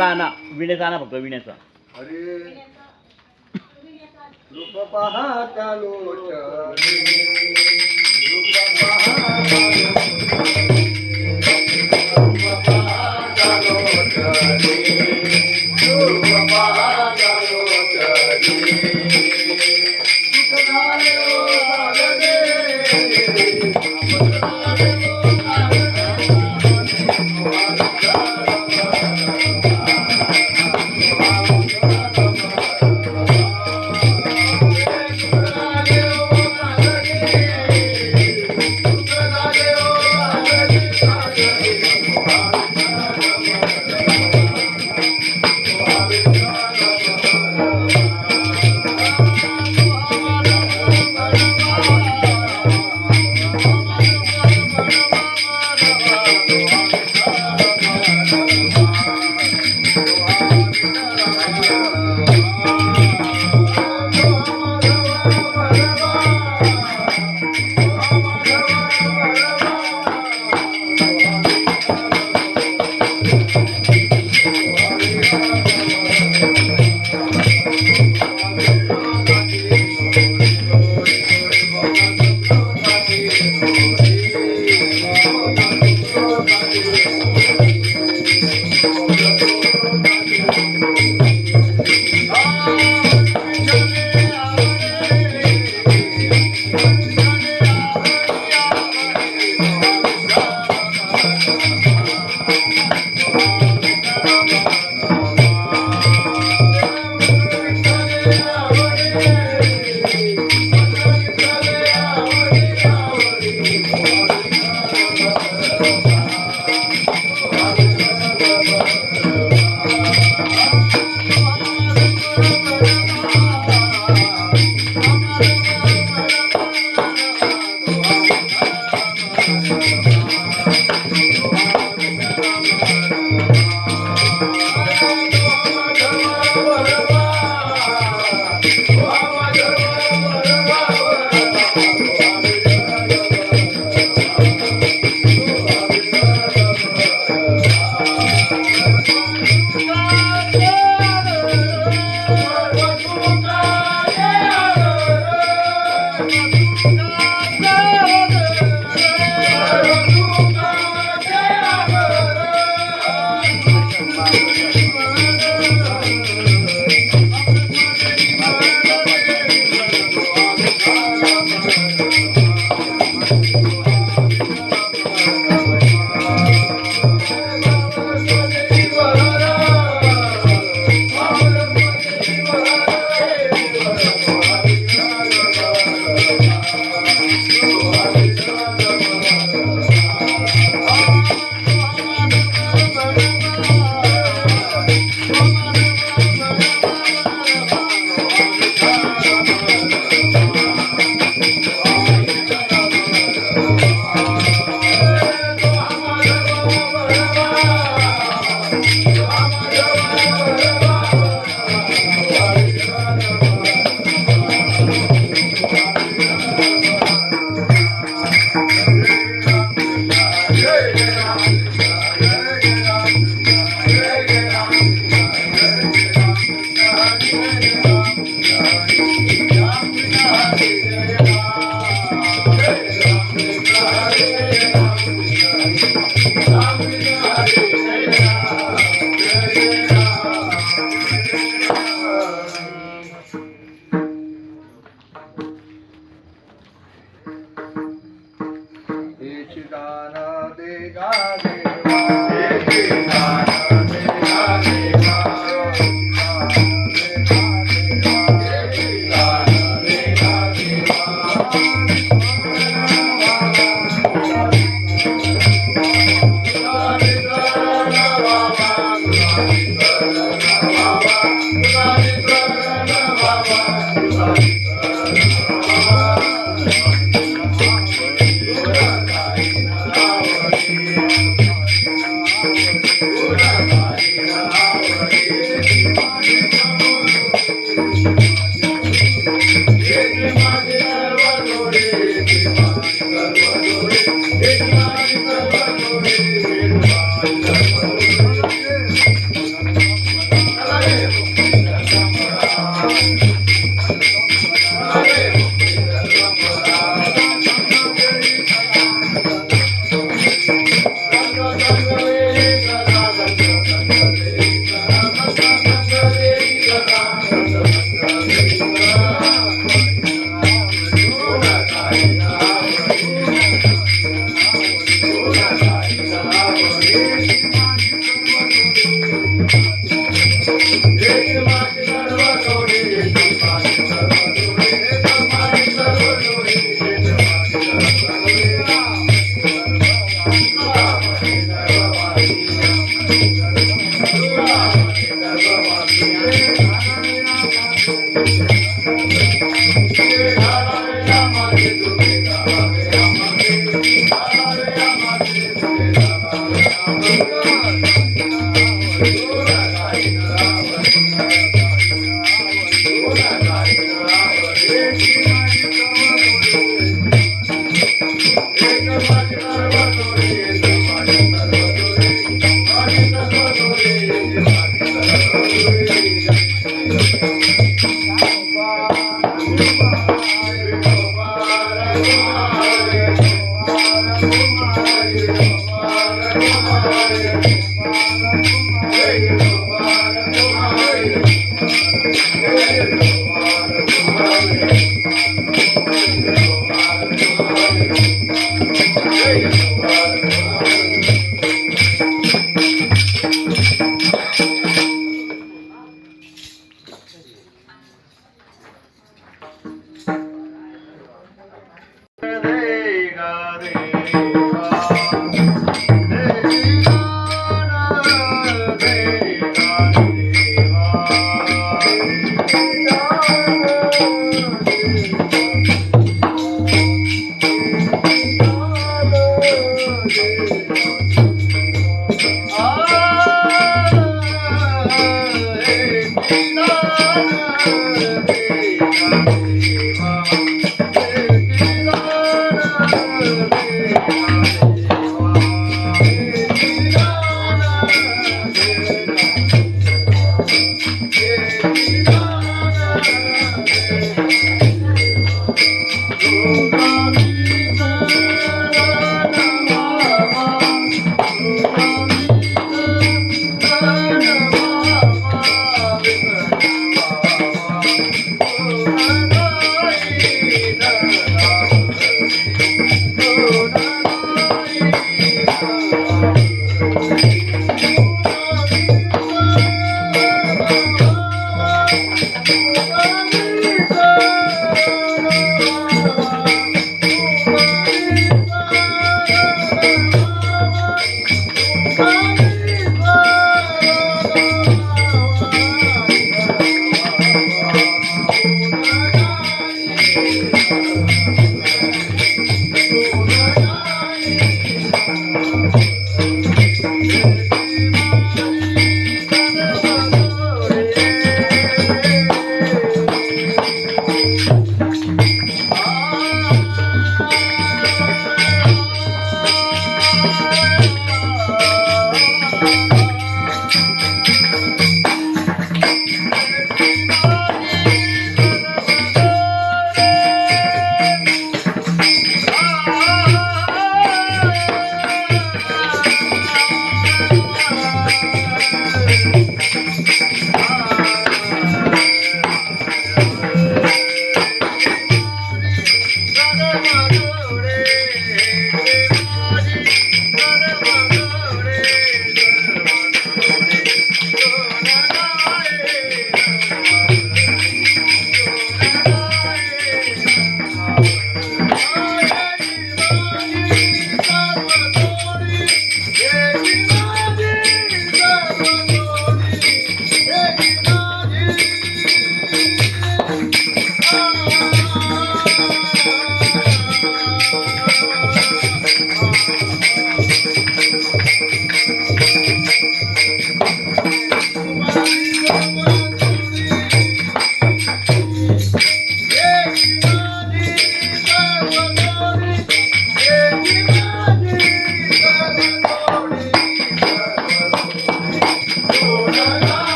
Lana विण्याचा आणा फक्त विण्याचा. अरे रूप पाहता लोचने रूप पाहता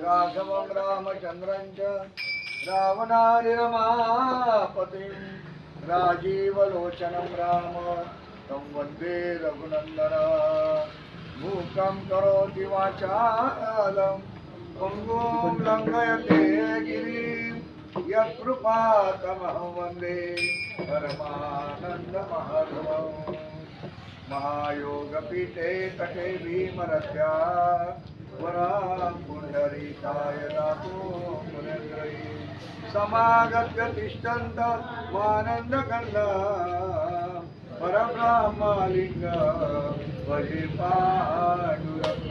राघवं रामचन्द्रं च रावणारिरमापतिं राजीवलोचनं राम तं वन्दे रघुनन्दन मूकं करोति वाचालं पङ्गुं लङ्घयते गिरिं यत्कृपातमहं वन्दे परमानन्दमाधवम् महायोगपीठे तटे भीमरथ्या वरां पुण्डरीकाय दातो मुनेन्द्रैः समागत्य तिष्ठन्त मानन्दकन्द परब्रह्मलिङ्ग भजे पाण्डुरङ्ग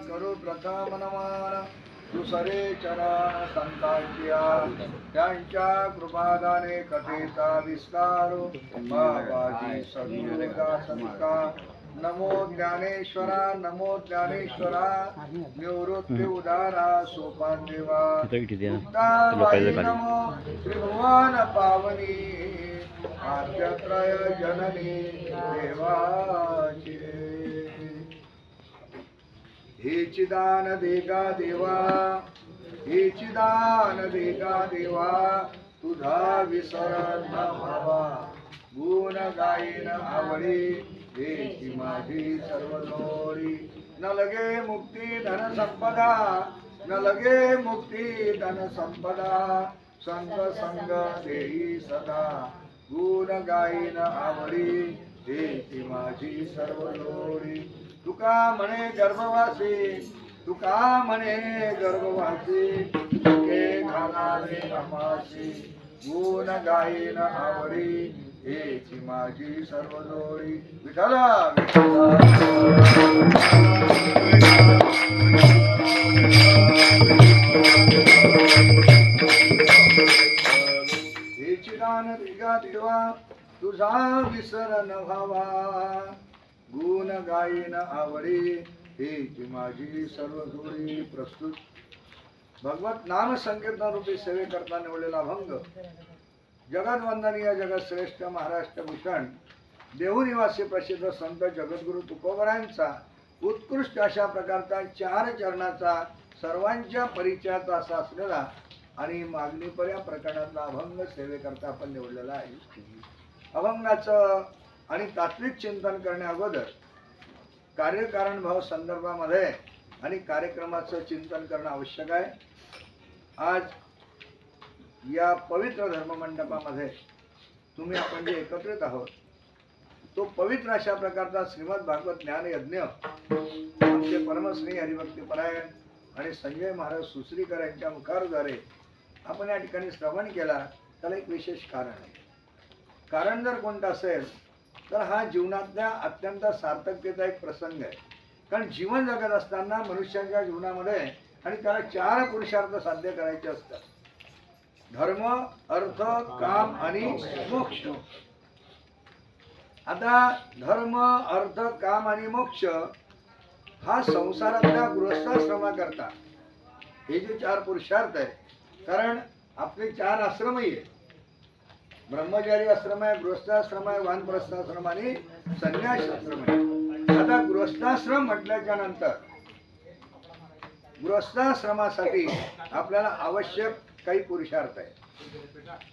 करो प्रथम नमन दुसरे चरण संतांच्या त्यांच्या कृपादाने कथेचा विस्तारो बाबाजी सद्गुरुदासनिका नमो ज्ञानेश्वरा निवृत्ती उदारा सोपान देवा नमो त्रिभुवन पावनी आद्यत्रय जननी देवाची हेची दान देगा देवा तुझा विसर न व्हावा गुण गायन आवडी हेची माझी सर्व जोडी न लगे मुक्ती धन संपदा संग देई सदा गुण गायन आवडी हेची माझी सर्व लोडी. तुका म्हणे गर्भवासी, तुका म्हणे गर्भवासी, तुके घालावे अमासी, गुण गायीन आवडी, हेची माझी सर्व लोडी. विठ्ठला हेची दान दिगा देवा, तुझा विसर न व्हावा, गुण गायीन आवडी, हेची माझी सर्व जोडी. प्रस्तुत भगवत नाम संकीर्तन रूपी सेवे करता निवडलेला अभंग जगदवंदनीय जगतश्रेष्ठ महाराष्ट्र भूषण देहू निवासी प्रसिद्ध संत जगद्गुरु तुकोबरायांचा उत्कृष्ट अशा प्रकारचा 4 चरणाचा सर्वांच्या परिचयाचा असा असलेला आणि मागणीपर्या प्रकरणातला अभंग सेवेकरता आपण निवडलेला आहे. अभंगाचं आणि तात्विक चिंतन करण्या अगोदर कार्यकारण भाव संदर्भामध्ये आणि कार्यक्रमाचं चिंतन करणं आवश्यक आहे. आज या पवित्र धर्ममंडपामध्ये तुम्ही आपण जे एकत्रित आहोत तो पवित्र अशा प्रकारचा श्रीमद भागवत ज्ञान यज्ञ आमचे परमश्री हरिभक्तीपरायण आणि संजय महाराज सुसरीकर यांच्या मुखारद्वारे आपण या ठिकाणी श्रवण केला. त्याला एक विशेष कारण आहे. कारण जर कोणतं असेल तर हा जीवनातल्या अत्यंत सार्थकतेचा एक प्रसंग आहे. कारण जीवन जगत असताना मनुष्याच्या जीवनामध्ये आणि त्याला 4 पुरुषार्थ साध्य करायचे असतात. धर्म, अर्थ, काम आणि मोक्ष. आता धर्म, अर्थ, काम आणि मोक्ष हा संसारातल्या गृहस्थाश्रमाकरता हे जे 4 पुरुषार्थ आहे. कारण आपले 4 आश्रमही आहे. ब्रह्मचारी आश्रम आहे, गृहस्थाश्रम आहे, वानप्रस्थाश्रम आणि संन्यास आश्रम आहे. आता गृहस्थाश्रम म्हटल्याच्या नंतर गृहस्थाश्रमासाठी आपल्याला आवश्यक काही पुरुषार्थ आहे.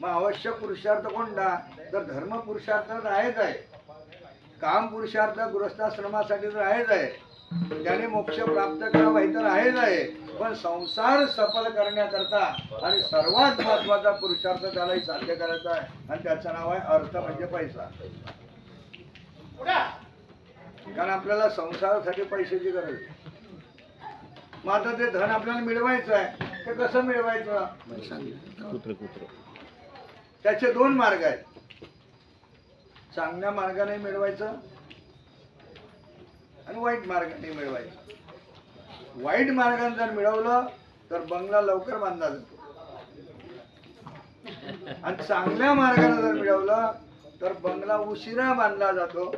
मग आवश्यक पुरुषार्थ कोणता? तर धर्म पुरुषार्थ तर आहेच आहे, काम पुरुषार्थ गृहस्थाश्रमासाठी तर आहेच आहे, त्याने मोक्ष प्राप्त करावा हे तर आहेच आहे. पण संसार सफल करण्याकरता आणि सर्वात महत्वाचा पुरुषार्थ त्यालाही साध्य करायचा आहे आणि त्याचं नाव आहे अर्थ, म्हणजे पैसा. कारण आपल्याला संसारासाठी पैशाची गरज आहे. मग आता ते धन आपल्याला मिळवायचं आहे, ते कसं मिळवायचं? त्याचे 2 मार्ग आहेत. चांगल्या मार्गाने मिळवायचं आणि वाईट मार्गाने मिळवायचं. वाईट मार्गाने जर मिळवलं तर बंगला लवकर बांधला जातो आणि चांगल्या मार्गाने जर मिळवलं तर बंगला उशिरा बांधला जातो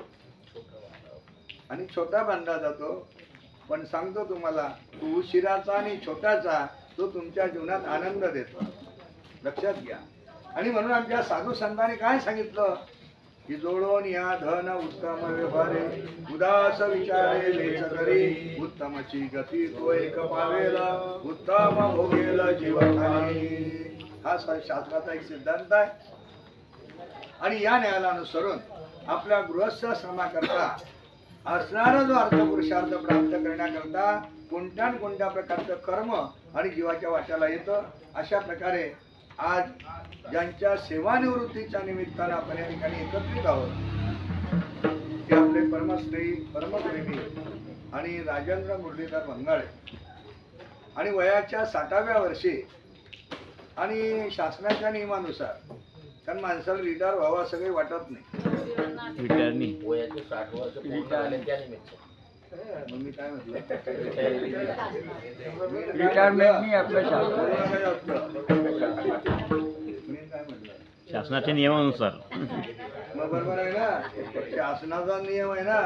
आणि छोटा बांधला जातो. पण सांगतो तुम्हाला, तो उशिराचा आणि छोट्याचा तो तुमच्या जीवनात आनंद देतो. लक्षात घ्या. आणि म्हणून आमच्या साधू संतांनी काय सांगितलं की जोडून या धन उत्तम व्यवहारे, उदास विचारे लेच करी, उत्तमची गती तो एक पावेला, उत्तम भोगेला जीवखानी. हा शास्त्राचा एक सिद्धांत आहे. आणि या न्यायाला अनुसरून आपल्या गृहस्थाश्रमाकरता असणारा जो अर्थ पुरुषार्थ प्राप्त करण्याकरता कोणत्या प्रकारचं कर्म आणि जीवाच्या वाट्याला येतं. अशा प्रकारे आज ज्यांच्या सेवानिवृत्तीच्या निमित्तानं आपण या ठिकाणी एकत्रित आहोत ते आपले परमश्री परमप्रेमी आणि राजेंद्र मुरलीधर भंगाळे. आणि वयाच्या 60व्या वर्षी आणि शासनाच्या नियमानुसार, कारण माणसाला रिटायर व्हावा सगळे वाटत नाही. वयाचे 60 वर्ष पूर्ण झाले त्यानिमित्त. मग मी काय म्हटलं, रिटायरमेंट आपलं मी काय म्हटलं, शासनाच्या नियमानुसार. मग बरोबर आहे ना, शासनाचा नियम आहे ना.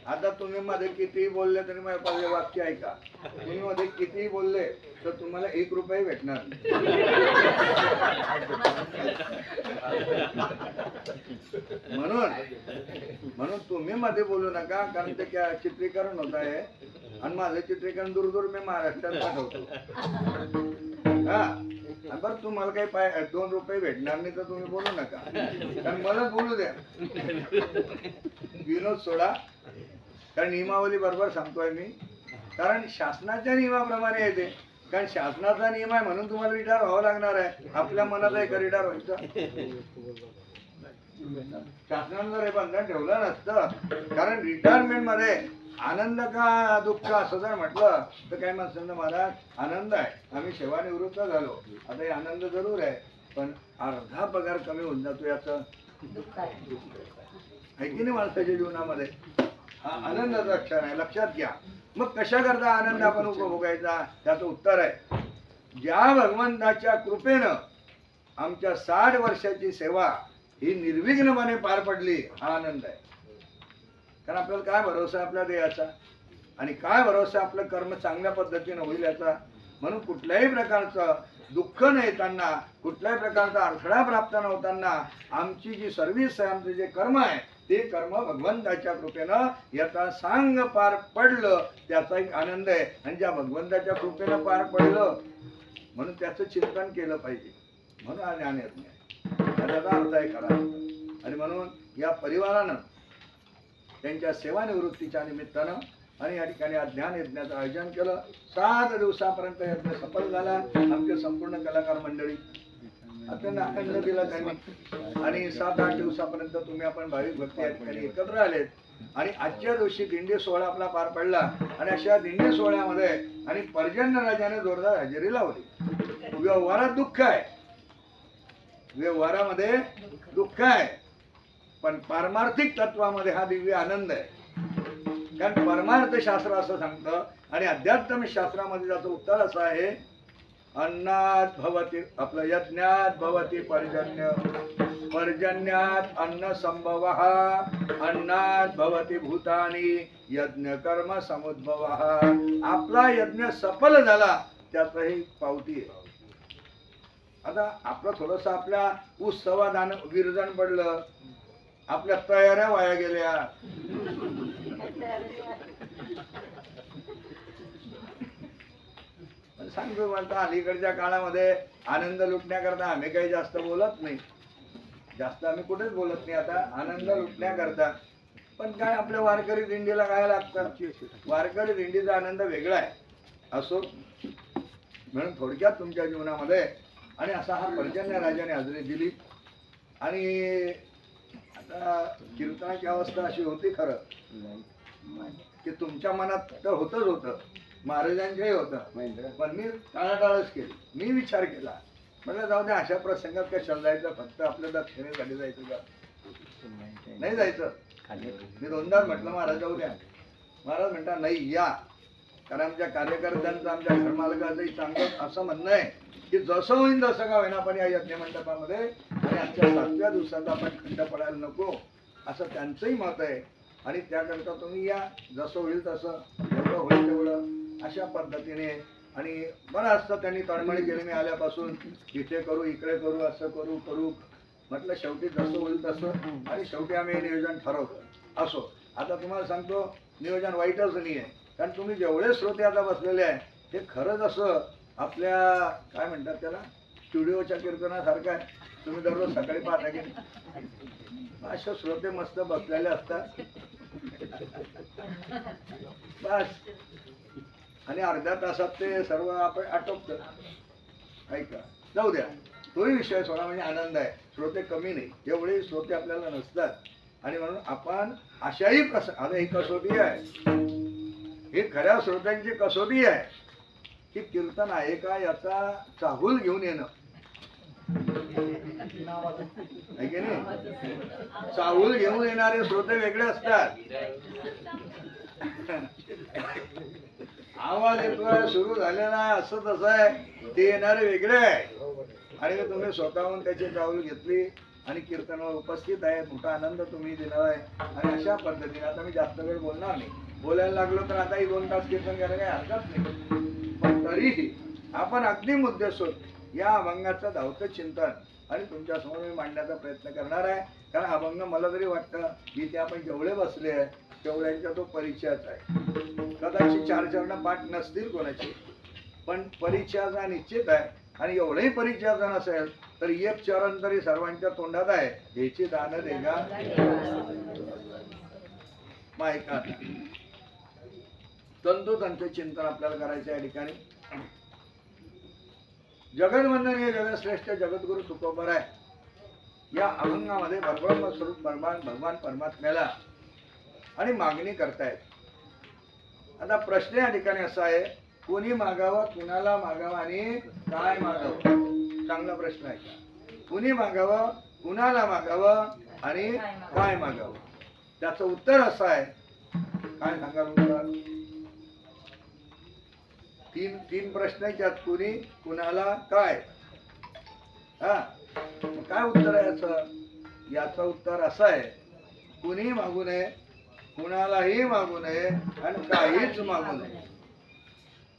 आता तुम्ही मध्ये कितीही बोलले तरी माझ्या पहिले वाक्य ऐका. तुम्ही मध्ये कितीही बोलले तर तुम्हाला 1 रुपये भेटणार. म्हणून तुम्ही मध्ये बोलू नका, कारण ते चित्रीकरण होत आहे आणि माझं चित्रीकरण दूर मी महाराष्ट्रात पाठवतो. हा, बरं तुम्हाला काही 2 रुपये भेटणार नाही तर तुम्ही बोलू नका, कारण मला बोलू द्या. विनोद सोडा. कारण नियमावली बरोबर सांगतोय मी, कारण शासनाच्या नियमाप्रमाणे येते. कारण शासनाचा नियम आहे म्हणून तुम्हाला रिटायर व्हावं लागणार आहे. आपल्या मनात आहे का रिटायर व्हायचं? शासनानं जर हे बंधन ठेवलं नसतं, कारण रिटायरमेंट मध्ये आनंद का दुःख असं जर म्हटलं तर काही माणसांना महाराज आनंद आहे, आम्ही सेवानिवृत्त झालो, आता हे आनंद जरूर आहे, पण अर्धा पगार कमी होऊन जातो याचं दुःख आहे की नाही माणसाच्या जीवनामध्ये. हा आनंदाचा क्षण आहे, लक्षात घ्या. मग कशा करता आनंद आपण उपभोगायचा? त्याचं उत्तर आहे, ज्या भगवंताच्या कृपेनं आमच्या 60 वर्षाची सेवा ही निर्विघ्नपणे पार पडली, हा आनंद आहे. कारण आपल्याला काय भरोसा आपल्या देहाचा, आणि काय भरोसा आपलं कर्म चांगल्या पद्धतीने होईल याचा. म्हणून कुठल्याही प्रकारचं दुःख न येताना, कुठल्याही प्रकारचा अडथळा प्राप्त न होताना आमची जी सर्व्हिस आहे, आमचं जे कर्म आहे ते कर्म भगवंताच्या कृपेनं याचा सांग पार पडलं, त्याचा एक आनंद आहे. आणि ज्या भगवंताच्या कृपेनं पार पडलं म्हणून त्याचं चिंतन केलं पाहिजे, म्हणून हा ज्ञान येत नाही, त्याचा अर्थ आहे खरा. आणि म्हणून या परिवारानं त्यांच्या सेवानिवृत्तीच्या निमित्तानं आणि या ठिकाणी ज्ञान यज्ञाचं आयोजन केलं. 7 दिवसापर्यंत यज्ञ सफल झाला. आमचे संपूर्ण कलाकार मंडळी अत्यंत आनंद दिला त्यांनी, आणि 7-8 दिवसापर्यंत तुम्ही आपण भाविक भक्ती या ठिकाणी एकत्र आलेत. आणि आजच्या दिवशी दिंडी सोहळा आपला पार पडला, आणि अशा दिंडी सोहळ्यामध्ये आणि पर्जन्य राजाने जोरदार हजेरी लावली. व्यवहारात दुःख आहे, व्यवहारामध्ये दुःख आहे, पण पारमार्थिक तत्वामध्ये हा दिव्य आनंद आहे. कारण परमार्थ शास्त्र असं सांगतं, आणि अध्यात्म शास्त्रामध्ये त्याचं उत्तर असं आहे, अन्नात भवती, आपलं यज्ञात भवती पर्जन्य, पर्जन्यात अन्न संभवः, अन्नात भवती भूतानी, यज्ञ कर्म समुद्भवः. आपला यज्ञ सफल झाला त्याचंही पावती आहे. आता आपलं थोडस आपल्या उत्सवात विरजण पडलं, आपल्या तयाऱ्या वाया गेल्या, सांगतो म्हणता अलीकडच्या काळामध्ये आनंद लुटण्याकरता आम्ही काही जास्त बोलत नाही, जास्त आम्ही कुठेच बोलत नाही आता आनंद लुटण्याकरता. पण काय आपल्या वारकरी दिंडीला काय लागतं, वारकरी दिंडीचा आनंद वेगळा आहे. असो, म्हणून थोडक्यात तुमच्या जीवनामध्ये आणि असा हा पर्जन्य राजाने हजेरी दिली. आणि आता कीर्तनाची अवस्था अशी होती खरं की तुमच्या मनात तर होतच होतं, महाराजांच्याही होतं, पण मी टाळाटाळच केली. मी विचार केला, म्हटलं जाऊ दे, अशा प्रसंगात कशाला जायचं, फक्त आपल्या दक्षिणेसाठी जायचं का, नाही जायचं. मी 2दा म्हटलं महाराज जाऊ द्या, महाराज म्हणता नाही या, कारण आमच्या कार्यकर्त्यांचं, आमच्या घरमालकाचंही चांगलं असं म्हणणं आहे की जसं होईल तसं का होईना पण या यज्ञ मंडपामध्ये आणि आजच्या 7व्या दिवसाचा आपण खंड पडायला नको, असं त्यांचंही मत आहे. आणि त्याकरता तुम्ही या, जसं होईल तसं, जेवढं होईल तेवढं, अशा पद्धतीने. आणि बरं असतं त्यांनी तळमळी केली मी आल्यापासून, इथे करू, इकडे करू, असं करू करू. म्हटलं शेवटी जसं होईल तसं, आणि शेवटी आम्ही हे नियोजन ठरवतो. असो, आता तुम्हाला सांगतो नियोजन वाईटच नाही आहे, कारण तुम्ही जेवढे श्रोते आता बसलेले आहे हे खरंच असं आपल्या काय म्हणतात त्याला, स्टुडिओच्या कीर्तनासारखं आहे. तुम्ही दररोज सकाळी पाहता की अशा श्रोते मस्त बसलेले असतात बस, आणि अर्ध्या तासात ते सर्व आपण आटोपतं. ऐका, जाऊ द्या, तोही विषय सोडा, म्हणजे आनंद आहे. श्रोते कमी नाही, एवढे श्रोते आपल्याला नसतात. आणि म्हणून आपण अशाही आता ही कसोटी आहे, ही खऱ्या श्रोत्यांची कसोटी आहे की कीर्तन आहे का याचा चाहूल घेऊन येणं, आहे की नाही. चाहूल घेऊन येणारे श्रोते वेगळे असतात. आवाज येतोय, सुरू झालेला आहे, असं तसं आहे, ते येणारे वेगळे आहे. आणि तुम्ही स्वतःहून त्याची चाहूल घेतली आणि कीर्तनावर उपस्थित आहे, मोठा आनंद तुम्ही दिला आहे. आणि अशा पद्धतीने आता मी जास्त वेळ बोलणार नाही, बोलायला लागलो तर आताही 2 तास कीर्तन करायला काही हरकत नाही. पण तरीही आपण अगदी मुद्देसूद या अभंगाचं धावतं चिंतन आणि तुमच्या समोर मी मांडण्याचा प्रयत्न करणार आहे. कारण अभंग मला तरी वाटतं की ते आपण जेवढे बसले आहे तेवढ्यांचा तो परिचयाच आहे. कदाचित 4 चरण पाठ नसतील कोणाची, पण परिचयाचा निश्चित आहे. आणि एवढंही परिचयाचा नसेल तर 1 चरण तरी सर्वांच्या तोंडात आहे, ह्याची दान देगा मायका. तंतोतंत चिंतन आपल्याला करायचं या ठिकाणी. जगदवंदन हे जगश्रेष्ठ जगद्गुरु तुकोबर आहे. या अभंगामध्ये परब्रह्म स्वरूप भगवान परमात्म्याला आणि मागणी करतायत. आता प्रश्न या ठिकाणी असा आहे, कोणी मागावं, कुणाला मागावं आणि काय मागावं? चांगला प्रश्न आहे का? कुणी मागावं, कुणाला मागावं आणि काय मागावं? त्याचं उत्तर असं आहे, काय सांगा मला? तीन प्रश्न आहेत त्यात, कुणी, कुणाला, काय. हा, काय उत्तर आहे याचं? याचं उत्तर असं आहे, कुणी मागू नये, कुणालाही मागू नये आणि काहीच मागू नये.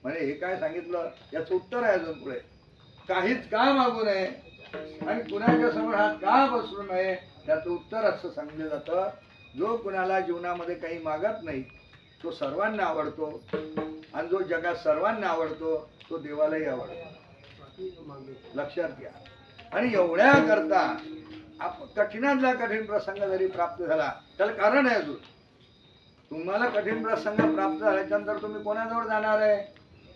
म्हणजे हे काय सांगितलं, याचं उत्तर आहे अजून पुढे. काहीच का मागू नये आणि कुणाच्या समोर हात का बसू नये, त्याचं उत्तर असं सांगितलं जातं, जो कुणाला जीवनामध्ये काही मागत नाही तो सर्वांना आवडतो, आणि जो जगात सर्वांना आवडतो तो देवालाही आवडतो. लक्षात घ्या. आणि एवढ्या करता कठीणातला कठीण प्रसंग जरी प्राप्त झाला, त्याला कारण आहे अजून. तुम्हाला कठीण प्रसंग प्राप्त झाल्याच्यानंतर तुम्ही कोणाजवळ जाणार आहे?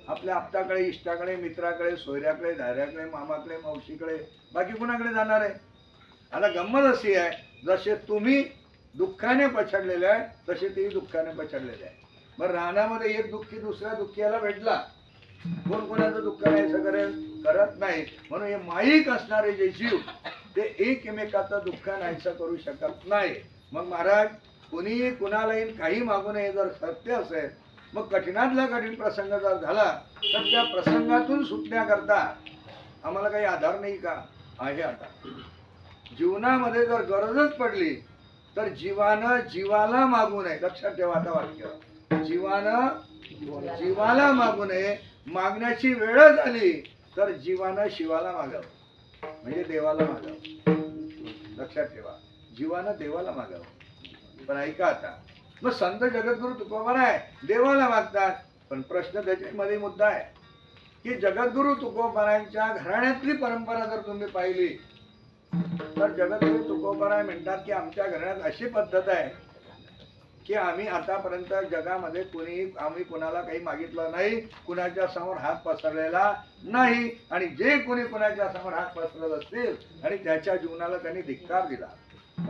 आपल्या आप्ताकडे, इष्टाकडे, मित्राकडे, सोयऱ्याकडे, धाऱ्याकडे, मामाकडे, मावशीकडे, बाकी कुणाकडे जाणार आहे? आता गंमत अशी आहे, जसे तुम्ही दुःखाने पछाडलेले आहे तसे तेही दुःखाने पछाडलेले आहे. मग रानामध्ये एक दुःखी दुसऱ्या दुःखीला भेटला, कोण कोणाचं दुःख नाहीसं करत नाही. म्हणून हे माईक असणारे जे जीव ते एकमेकाचं दुःख नाहीसं करू शकत नाही. मग महाराज, कोणी कुणालाही काही मागू नये जर सत्य असेल, मग कठीणातला कठीण प्रसंग जर झाला तर त्या प्रसंगातून सुटण्याकरता आम्हाला काही आधार नाही का? आहे. आता जीवनामध्ये जर गरजच पडली तर जीवानं जीवाला मागू नये. लक्षात ठेवा आता वाक्य, जीवानं जीवाला मागू नये. मागण्याची वेळ झाली तर जीवानं शिवाला मागावं, म्हणजे देवाला मागावं. लक्षात ठेवा, जीवानं देवाला मागावं. पण ऐका आता, मग संत जगद्गुरु तुकोबार आहे, देवाला मागतात. पण प्रश्न त्याच्यामध्ये मुद्दा आहे की जगद्गुरु तुकोबारांच्या घराण्यातली परंपरा जर तुम्ही पाहिली तर जगद्गुरु तुकोबाराय म्हणतात की आमच्या घराण्यात अशी पद्धत आहे की आम्ही आतापर्यंत जगामध्ये आम्ही कुणाला काही मागितलं नाही, कुणाच्या समोर हात पसरलेला नाही, आणि जे कोणी कुणाच्या समोर हात पसरत असतील आणि त्याच्या जीवनाला त्यांनी धिक्कार दिला.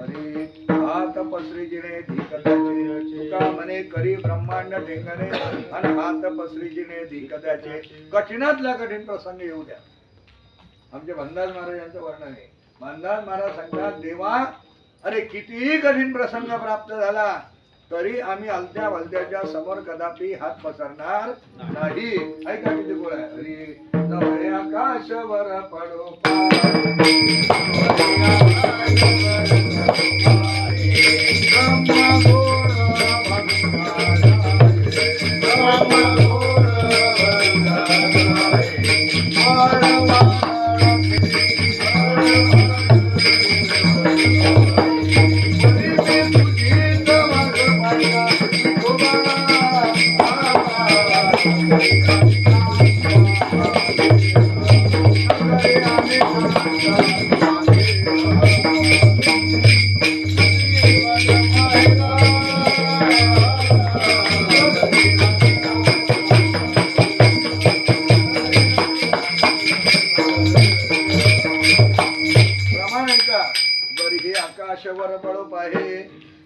अरे हात पसरीजिने धिकत्याचे, तुका म्हणे करी ब्रह्मांड ढेंगणे, आणि हात पसरीजिने धिकत्याचे. कठीणातला कठीण प्रसंग येऊ द्या. आमचे भंडार महाराजांचं वर्णन आहे. भंडार महाराज सांगतात, देवा अरे कितीही कठीण प्रसंग प्राप्त झाला तरी आम्ही अलत्या भलत्याच्या समोर कदापि हात पसरणार नाही. ऐका किती गोळ आहे. हरी जवळे आकाशवर पडो आकाशवर बळोप आहे,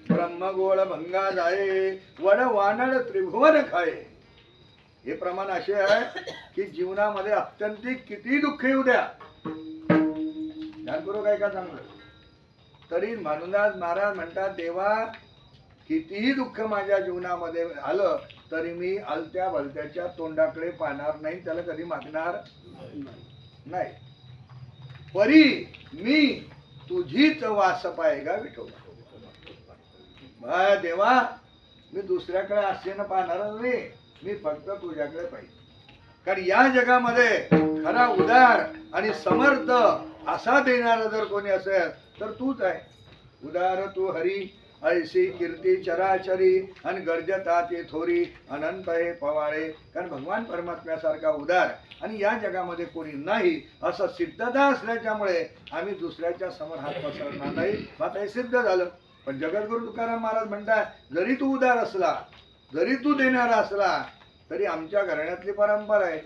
ब्रह्मगोळ भंगा जाये, वड वानड त्रिभुवन खाये. हे प्रमाण असे आहे की जीवनामध्ये अत्यंतिक किती दुःख येऊ द्या, ध्यान करू काय का चांगलं, तरी म्हणूनच महाराज म्हणतात, देवा कितीही दुःख माझ्या जीवनामध्ये आलं तरी मी अलत्या भलत्याच्या तोंडाकडे पाहणार नाही, त्याला कधी मागणार नाही. परी मी तुझीच वास पाहेगा विठोबा. देवा मी दुसऱ्याकडे आशेनं पाहणारच नाही, मी फक्त तुझ्याकडे पाहिजे. कारण या जगामध्ये खरा उदार आणि समर्थ असा देणारा जर कोणी असेल तर तूच आहे. उदार तू हरी, ऐशी कीर्ती चराचरी, आणि गर्जता ते थोरी, अनंत हे पवाळे. कारण भगवान परमात्म्यासारखा उदार आणि या जगामध्ये कोणी नाही असं सिद्धता असल्याच्यामुळे आम्ही दुसऱ्याच्या समोर हात पसरणार नाही. आता हे सिद्ध झालं. पण जगद्गुरु तुकाराम महाराज म्हणतात, जरी तू उदार असला, जरी तू देणारा असला तरी आमच्या घराण्यातली परंपरा आहे